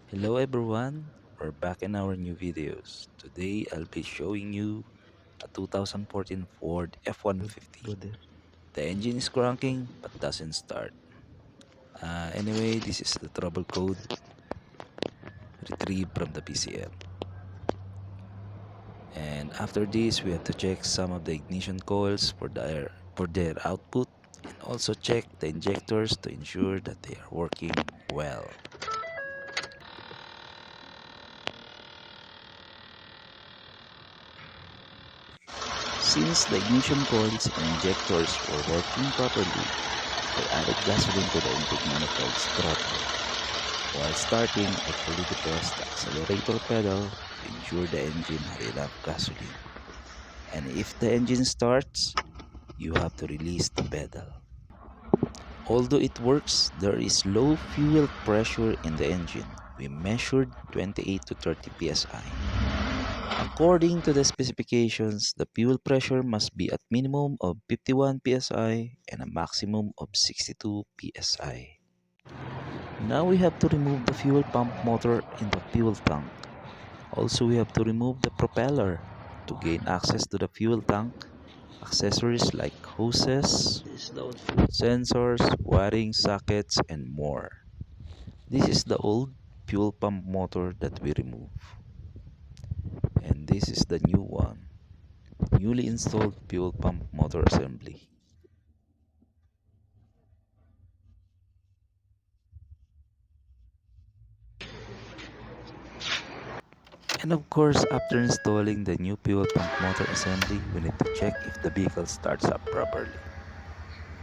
Hello everyone, we're back in our new videos. Today I'll be showing you a 2014 Ford F150. The engine is cranking but doesn't start. Anyway, this is the trouble code retrieved from the PCM. And after this, we have to check some of the ignition coils for their output, and also check the injectors to ensure that they are working well. Since the ignition coils and injectors were working properly, I added gasoline to the intake manifold's throttle. While starting, I fully depressed the accelerator pedal to ensure the engine had enough gasoline. And if the engine starts, you have to release the pedal. Although it works, there is low fuel pressure in the engine. We measured 28 to 30 psi. According to the specifications, the fuel pressure must be at minimum of 51 psi and a maximum of 62 psi. Now we have to remove the fuel pump motor in the fuel tank. Also, we have to remove the propeller to gain access to the fuel tank. Accessories like hoses, sensors, wiring sockets, and more. This is the old fuel pump motor that we remove. And this is the new one. Newly installed fuel pump motor assembly. And of course, after installing the new fuel pump motor assembly, we need to check if the vehicle starts up properly.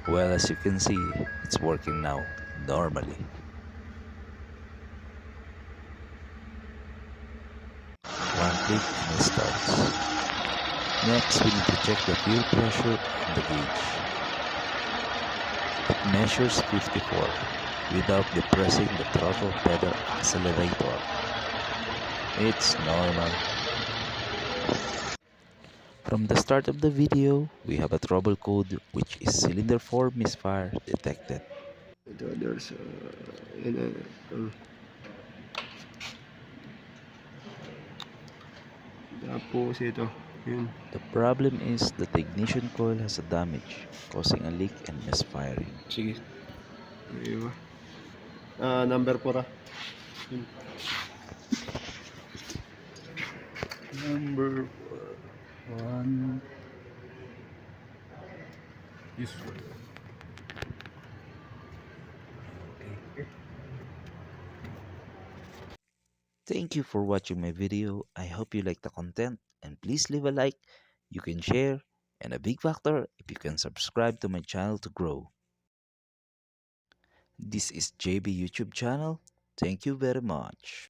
Well, as you can see, it's working now, normally. One click and it starts. Next, we need to check the fuel pressure on the gauge. It measures 54 without depressing the throttle pedal accelerator. It's normal. From the start of the video, we have a trouble code which is cylinder 4 misfire detected. There's tapos ito, yun. The problem is that the ignition coil has a damage, causing a leak and misfiring. Sige. Ayun. Number 4 ah. Yun. Number 1. This one. Thank you for watching my video. I hope you like the content and please leave a like, you can share, and a big factor if you can subscribe to my channel to grow. This is JB YouTube channel. Thank you very much.